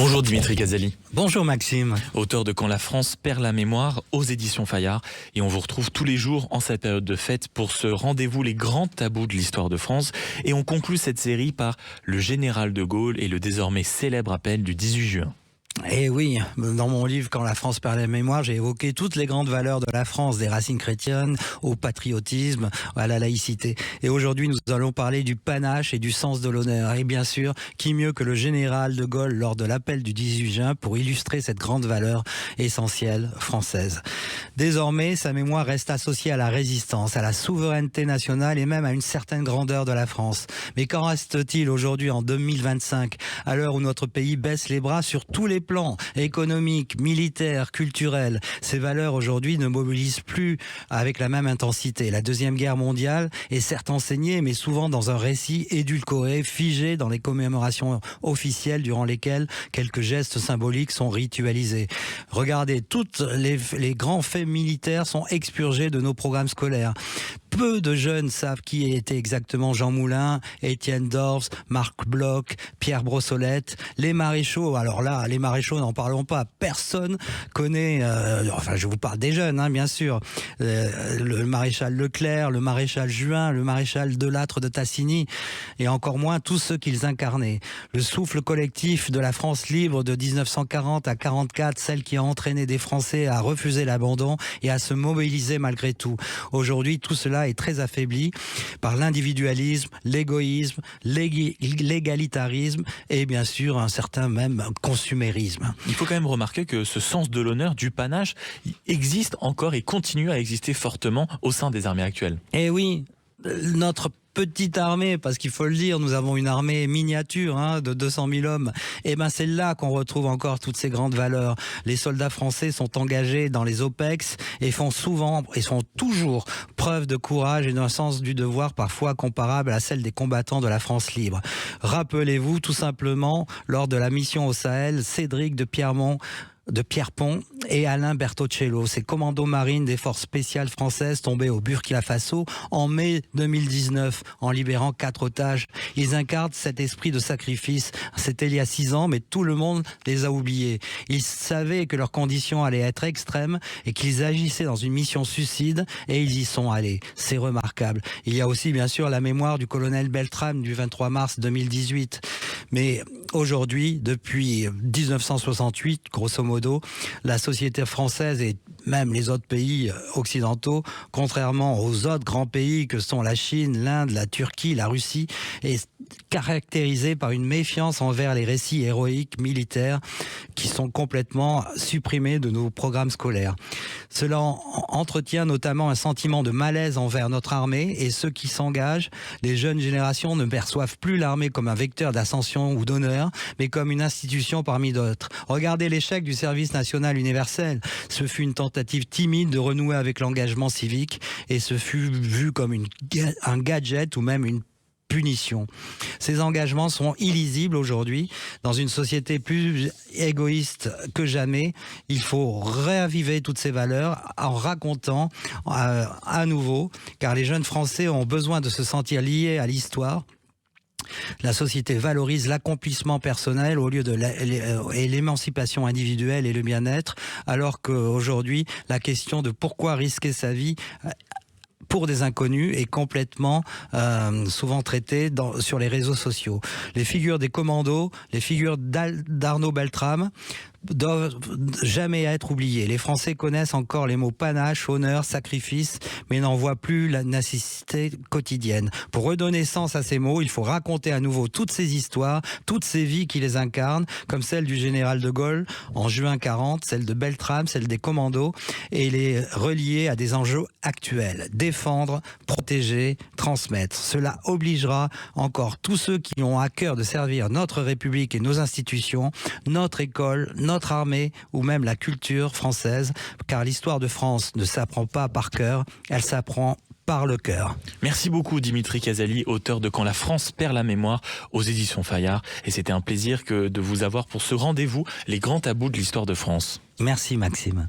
Bonjour Dimitri Casali. Bonjour Maxime. Auteur de Quand la France perd la mémoire aux éditions Fayard. Et on vous retrouve tous les jours en cette période de fête pour ce rendez-vous les grands tabous de l'histoire de France. Et on conclut cette série par le général de Gaulle et le désormais célèbre appel du 18 juin. Et oui, dans mon livre Quand la France perd la mémoire, j'ai évoqué toutes les grandes valeurs de la France, des racines chrétiennes au patriotisme, à la laïcité. Et aujourd'hui, nous allons parler du panache et du sens de l'honneur. Et bien sûr, qui mieux que le général de Gaulle lors de l'appel du 18 juin pour illustrer cette grande valeur essentielle française. Désormais, sa mémoire reste associée à la résistance, à la souveraineté nationale et même à une certaine grandeur de la France. Mais qu'en reste-t-il aujourd'hui en 2025, à l'heure où notre pays baisse les bras sur tous les plans économiques, militaires, culturels? Ces valeurs aujourd'hui ne mobilisent plus avec la même intensité. La Deuxième Guerre mondiale est certes enseignée, mais souvent dans un récit édulcoré, figé dans les commémorations officielles durant lesquelles quelques gestes symboliques sont ritualisés. Regardez, tous les grands faits militaires sont expurgés de nos programmes scolaires. Peu de jeunes savent qui était exactement Jean Moulin, Étienne Dorves, Marc Bloch, Pierre Brossolette, les maréchaux. Alors là, les maréchaux, n'en parlons pas. Personne connaît, enfin je vous parle des jeunes, bien sûr, le maréchal Leclerc, le maréchal Juin, le maréchal Delattre de Tassigny, et encore moins tous ceux qu'ils incarnaient. Le souffle collectif de la France libre de 1940 à 44, celle qui a entraîné des Français à refuser l'abandon et à se mobiliser malgré tout. Aujourd'hui, tout cela est très affaibli par l'individualisme, l'égoïsme, l'égalitarisme et bien sûr un certain même consumérisme. Il faut quand même remarquer que ce sens de l'honneur, du panache, existe encore et continue à exister fortement au sein des armées actuelles. Et oui, notre petite armée, parce qu'il faut le dire, nous avons une armée miniature de 200 000 hommes. Et ben c'est là qu'on retrouve encore toutes ces grandes valeurs. Les soldats français sont engagés dans les OPEX et font souvent et font toujours preuve de courage et d'un sens du devoir parfois comparable à celle des combattants de la France libre. Rappelez-vous tout simplement, lors de la mission au Sahel, Cédric de Pierrepont et Alain Bertocello, ces commandos marines des forces spéciales françaises tombés au Burkina Faso en mai 2019 en libérant 4 otages. Ils incarnent cet esprit de sacrifice. C'était il y a 6 ans, mais tout le monde les a oubliés. Ils savaient que leurs conditions allaient être extrêmes et qu'ils agissaient dans une mission suicide et ils y sont allés. C'est remarquable. Il y a aussi bien sûr la mémoire du colonel Beltrame du 23 mars 2018. Mais aujourd'hui, depuis 1968, grosso modo, la société française et même les autres pays occidentaux, contrairement aux autres grands pays que sont la Chine, l'Inde, la Turquie, la Russie, est caractérisée par une méfiance envers les récits héroïques militaires qui sont complètement supprimés de nos programmes scolaires. Cela entretient notamment un sentiment de malaise envers notre armée et ceux qui s'engagent. Les jeunes générations ne perçoivent plus l'armée comme un vecteur d'ascension ou d'honneur, mais comme une institution parmi d'autres. Regardez l'échec du service national universel. Ce fut une tentative timide de renouer avec l'engagement civique et ce fut vu comme un gadget ou même une punition. Ces engagements sont illisibles aujourd'hui. Dans une société plus égoïste que jamais, il faut réaviver toutes ces valeurs en racontant à nouveau, car les jeunes Français ont besoin de se sentir liés à l'histoire. La société valorise l'accomplissement personnel au lieu de l'émancipation individuelle et le bien-être, alors qu'aujourd'hui, la question de pourquoi risquer sa vie pour des inconnus est complètement souvent traitée sur les réseaux sociaux. Les figures des commandos, les figures d'Arnaud Beltrame doivent jamais être oubliées. Les Français connaissent encore les mots panache, honneur, sacrifice, mais n'en voient plus la nécessité quotidienne. Pour redonner sens à ces mots, il faut raconter à nouveau toutes ces histoires, toutes ces vies qui les incarnent, comme celle du général de Gaulle en juin 40, celle de Beltrame, celle des commandos, et les relier à des enjeux actuels. Défendre, protéger, transmettre. Cela obligera encore tous ceux qui ont à cœur de servir notre République et nos institutions, notre école, notre armée ou même la culture française, car l'histoire de France ne s'apprend pas par cœur, elle s'apprend par le cœur. Merci beaucoup Dimitri Casali, auteur de Quand la France perd la mémoire aux éditions Fayard. Et c'était un plaisir de vous avoir pour ce rendez-vous, les grands tabous de l'histoire de France. Merci Maxime.